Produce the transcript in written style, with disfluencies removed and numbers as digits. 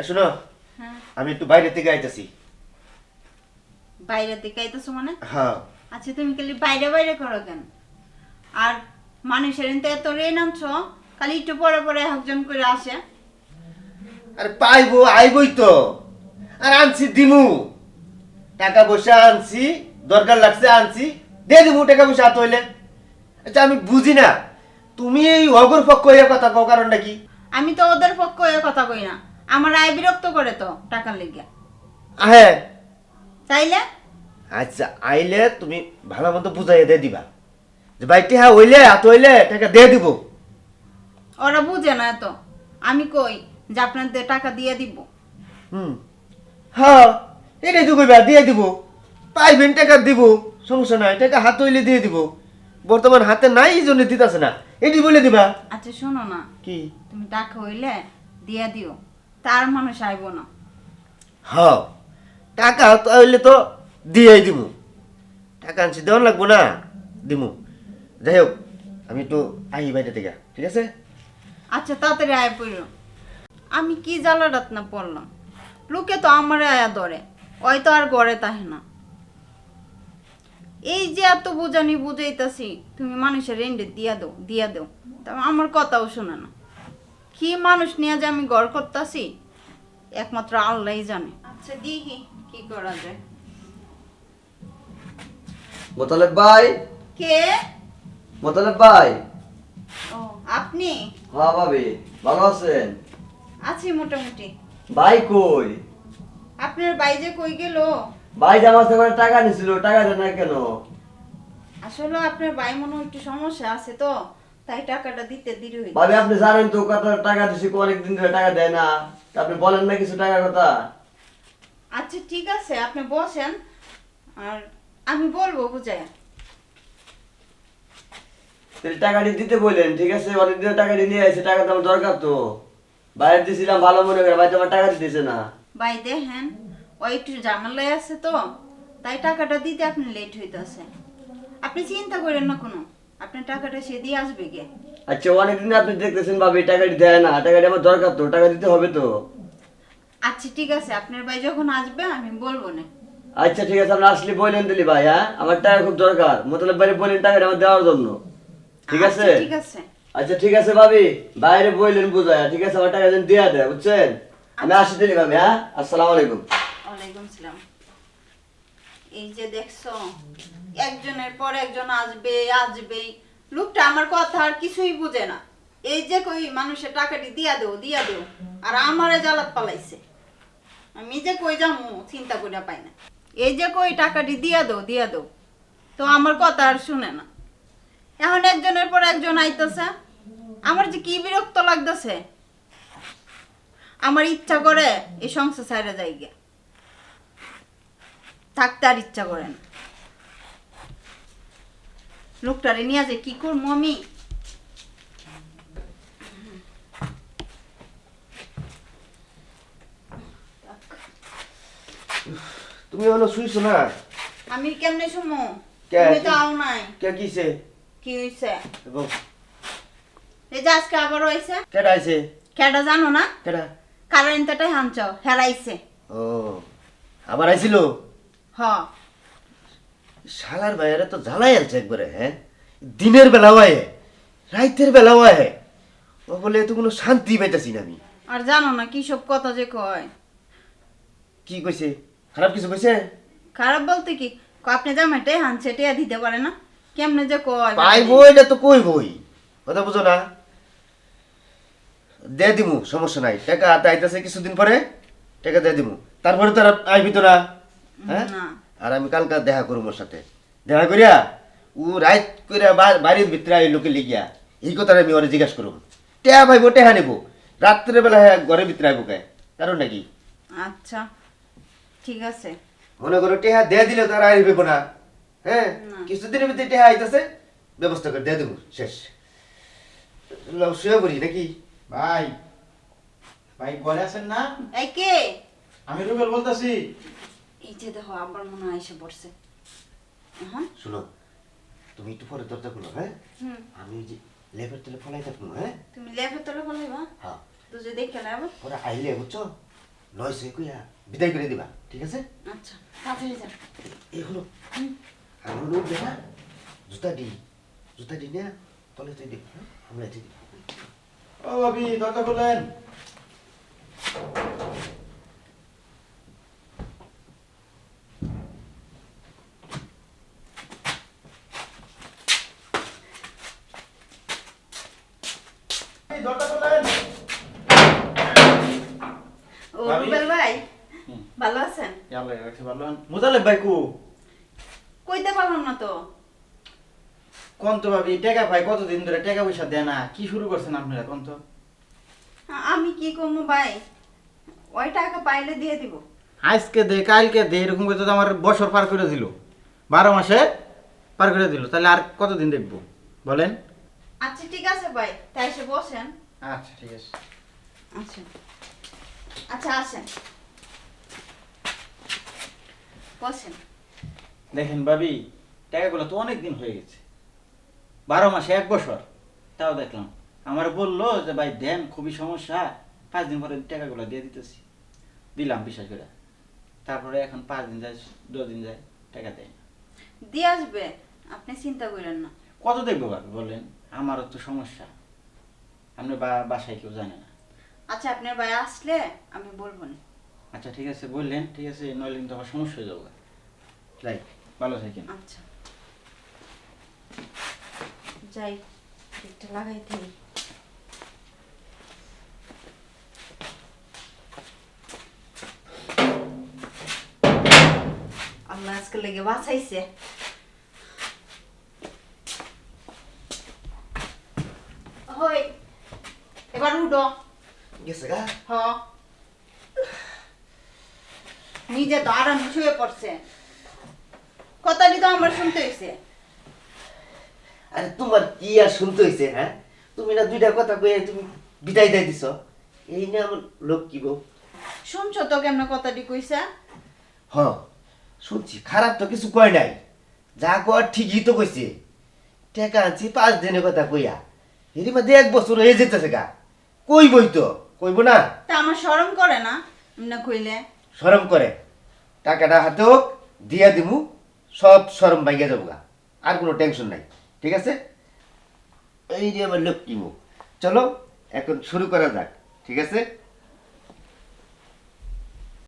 শোনো, হ্যাঁ, আমি একটু বাইরে থেকে আইতাছি। বাইরে থেকে আইতেছো মানে? হ্যাঁ। আচ্ছা, তুমি খালি বাইরে বাইরে করো কেন? আর মানুষের তো এত রে নামছো, খালি একটু পরে পরে একজন করে আসে। আরে পাইবো, আইবই তো। আর আনছি দিমু, টাকা পয়সা আনছি, দরকার লাগছে আনছি, দিয়ে দিমু টাকা পয়সা হাত হইলে। আচ্ছা আমি বুঝি না, তুমি এই অগর পক্ষ হইয়া কথা কও, কারণটা কি? আমি তো ওদের পক্ষ হয়ে কথা কই না, আমার আয় বিরক্ত করে তো টাকার লেগে। হ্যাঁ। তাইলে আচ্ছা আইলে তুমি ভালো মতো বুঝাইয়া দিয়ে দিবা যে বাইকটি হ্যাঁ হইলে হাত হইলে টাকা দিয়ে দিব। ওরা বুঝে না এত। আমি কই যে আপনাদের টাকা দিয়ে দিব। হুম। হ্যাঁ, এটাই তো কইবা, দিয়ে দিব। পাইবেন টাকা দিব, সমস্যা নাই, টাকা হাত হইলে দিয়ে দিব। বর্তমান হাতে নাই, এই জন্য দিতেছে না, এটি বলে দিবা। আচ্ছা শোনো না, কি? তুমি টাকা হইলে দিয়ে দিও, তার মানুষ আইব না। হ্যাঁ, টাকা তো হইলে তো দিয়েই দিব। টাকা আনছি, দেওয়ার লাগবো না, দিমু। যাই হোক, আমি একটু আই বাইরে থেকে, ঠিক আছে? আচ্ছা তাড়াতাড়ি আয় পড়ো। আমি কি জ্বালাটাত না পড়লাম, লোকে তো আমারে আয়া ধরে, ওই তো আর গড়ে তাহে না। এই যে এত বুঝানি বুঝাইতাছি, তুমি মানুষের রেন্ডে দিয়া দাও, তা আমার কথাও শোনে না। কি মানুষ নিয়ে যে আমি গড় করতাছি, একমাত্র আল্লাহই জানে। আচ্ছা দেখি কি করা যায়। মোতালেব ভাই, কে? মোতালেব ভাই। ও আপনি? হ্যাঁ ভাবি, ভালো আছেন? আছি মোটামুটি। ভাই কই? আপনার বাইরে কই গেল? ভাই যে আমার থেকে টাকা নিছিল, টাকা দেন না কেন? আসলে আপনার ভাই মনে হয় একটু সমস্যা আছে তো, তাই টাকাটা দিতে দেরি হয়ে ভাবি গেছে। আপনি জানেন তো কত টাকা দিছি, অনেকদিন ধরে টাকা দেয় না। তা আপনি বলেন না কিছু টাকার কথা। আচ্ছা ঠিক আছে, আপনি বসেন আর আমি বলবো বুঝায়। তাহলে টাকাটি দিতে বললেন, ঠিক আছে? অনেকদিন টাকাটি নিয়ে আসছে, টাকা তো আমার দরকার তো। বাইরে দিয়েছিলাম ভালো মনে করে, ভাই তো আমার টাকা দিতেছে না। ভাই দেখেন, ওই একটু ঝামেলায় আছে তো, তাই টাকাটা দিতে আপনি লেট হইতাছে। আপনি চিন্তা করেন না কোনো, আপনার টাকাটা সে দিয়ে আসবে গে। আচ্ছা অনেকদিন আপনি দেখতেছেন ভাবি টাকাটি দেয় না, টাকাটি আমার দরকার তো, টাকা দিতে হবে তো। আচ্ছা ঠিক আছে, আপনার ভাই যখন আসবে আমি বলবো না। আচ্ছা ঠিক আছে, আপনি আসলে বললেন দিলি ভাই, হ্যাঁ আমার টাকা খুব দরকার, মতলব ভাই বললেন টাকাটা আমার দেওয়ার জন্য, ঠিক আছে? আচ্ছা, ঠিক আছে। আচ্ছা ঠিক আছে ভাবি, বাইরে বললেন বুঝায়, ঠিক আছে? আমার টাকা যেন দিয়া দেয়, বুঝছেন? আমি আসি দিলি ভাবি, হ্যাঁ? আসসালামু আলাইকুম। ওয়ালাইকুম সালাম। এই যে দেখছো, একজনের পর একজন আসবে আসবে, লোকটা আমার কথা আর কিছুই বুঝে না। এই যে কই মানুষের টাকাটি দিয়া দেও, আর আমারে জ্বালাত পালাইছে। আমি যে কই যামু চিন্তা করে পাই না। এই যে কই টাকাটি দিয়া দেও, তো আমার কথা আর শুনে না। এখন একজনের পর একজন আইতেছে, আমার যে কি বিরক্ত লাগতেছে। আমার ইচ্ছা করে এই সংসার ছাইড়া যাই গিয়া, থাকতে আর ইচ্ছা করে না। লোকটারে নিয়ে যে কি করবো আমি। তুমি হলো শুইছো না? আমি কেমনে শুমু? কে? তুমি তো আও নাই। কে কিছে? কি হইছে? এবং এই যে আজকে আবার হইছে। কেডা আইছে? কেডা জানো না? কেডা? কারেন্টটাই হানছ, হেরাইছে। ও, আবার আইছিল? হ। শালার ভাইয়ারে তো জ্বালাই আলছে একবারে, হ্যাঁ? দিনের বেলাও আয়ে, রাইতের বেলাও আয়ে। ও বলে তো কোনো শান্তি পাইতাছি না আমি। আর জানো না কি সব কথা যে কয়। কি কইছে? খারাপ কিছু কইছে? খারাপ বলতে কি, আপনি জামাইটাই হানছে, টিয়া দিতে পারে না, কেমনে যে কয়। পাইবো, এটা তো কইবই, কথা বুঝো না? দে দিমু, সমস্যা নাই, টাকা হাতে আইতাছে কিছুদিন পরে, টাকা দিয়ে দিমু। তারপরে তো আর আইবি তো না, হ্যাঁ? না। আর আমি কালকা দেখা করবো ওর সাথে, দেখা করিয়া ও রাইত করিয়া বাড়ির ভিতরে আই লোকে লিখিয়া এই কথাটা আমি ওরে জিজ্ঞাসা করবো। টেহা ভাইবো, টেহা নিবো, রাত্রে বেলা হ্যাঁ ঘরের ভিতরে আইবো কে, কারণ নাকি? আচ্ছা ঠিক আছে। মনে করো টেহা দিয়ে দিলে তারা আইবে না, হ্যাঁ? না। কিছুদিনের ভিতরে টেহা আইতাছে, ব্যবস্থা করে দিয়ে দেবো, শেষ। শুয়ে পড়ি নাকি? ভাই, ভাই ঘরে আছেন না? এই কে? আমি রুবেল বলতাছি। এই যে দেখো আবার মনে হয় এসে পড়ছে। হ্যাঁ। শুনো, তুমি একটু পরে দরজা খুলো, হ্যাঁ? হুম। আমি ওই যে লেপের তলে ফলাই থাকবো, হ্যাঁ? তুমি লেপের তলে বলাইবা? হ্যাঁ, তুই দেখে নেব। ওরা আইলে বুঝছো লয় সে কইয়া বিদায় করে দিবা, ঠিক আছে? আচ্ছা তাড়াতাড়ি যা। এগুলো আমি লোক দেখা জুতা দি না তলে তুই দেখ, আমরা এটি দিই। ও ভাবি দরজা খুলেন। এই দরজা খুলেন। ও ভাবি? রুবেল ভাই, হুম। ভালো আছেন? ইয়াল্লা রাখতে পারলেন মুজালেব ভাই কু কইতে পারলাম না তো। কোন তো ভাবি টাকা ভাই কতদিন ধরে টাকা পয়সা দেয় না, কি শুরু করছেন আপনারা কোন তো? আমি কি করবো ভাই, ওই টাকা পাইলে দিয়ে দিব। আজকে দে কালকে দে এরকম করে তো আমার বছর পার করে দিল, 12 মাসে পার করে দিল, তাহলে আর কতদিন দেখবো বলেন? আচ্ছা ঠিক আছে ভাই, তাই এসে বসেন। আচ্ছা ঠিক আছে। আচ্ছা আচ্ছা আসেন, বসেন। দেখেন ভাবি, টাকাগুলো তো অনেক দিন হয়ে গেছে, 12 মাসে 1 বছর, তাও দেখলাম আমার বললো যে ভাই দেন খুবই সমস্যা, 5 দিন পরে টাকাগুলো দিয়ে দিতেছি, দিলাম বিশ্বাস করে। তারপরে এখন 5 দিন যায় 10 দিন যায় টাকা দেয় না। দিয়ে আসবে, আপনি চিন্তা করেন না। কত দেখবো ভাবি বলেন, আমারও তো সমস্যা, আপনি বাসায় কেউ জানে না। আচ্ছা আপনার ভাই আসলে আমি বলবো না। আচ্ছা ঠিক আছে বললেন, ঠিক আছে, নইলে কিন্তু আবার সমস্যা হয়ে যাবো। যাই, ভালো থাকেন। আচ্ছা যাই, একটা লাগাই দিই। আল্লাহ আজকে লেগে বাঁচাইছে। হই এবার উঠো। গেছে গা? হ, নিজে তো আরাম শুয়ে পড়ছে, কথাটি তো আমার শুনতে হয়েছে। আরে তোমার কি আর শুনতে হইছে? হ্যাঁ, তুমি না দুইটা কথা কয়ে তুমি বিদায় দিয়ে দিছ, এই না আমার লোক কি বউ। শুনছো তো কেমন কথাটি কইছে? হ শুনছি, খারাপ তো কিছু কয় নাই, যা কর ঠিকই তো কইছে। টাকা আনছি 5 দিনের কথা কইয়া, এরই মধ্যে 1 বছর হয়ে যেতেছে গা, কইবই তো, কইব না? তা আমার শরম করে না এমনি কইলে? শরম করে, টাকাটা হাতে হোক দিয়া দিমু, সব শরম ভাঙ্গা যাবো গা, আর কোনো টেনশন নাই, ঠিক আছে? এই যে আমার লক্ষ্মী মুখ, চলো এখন শুরু করা যাক, ঠিক আছে?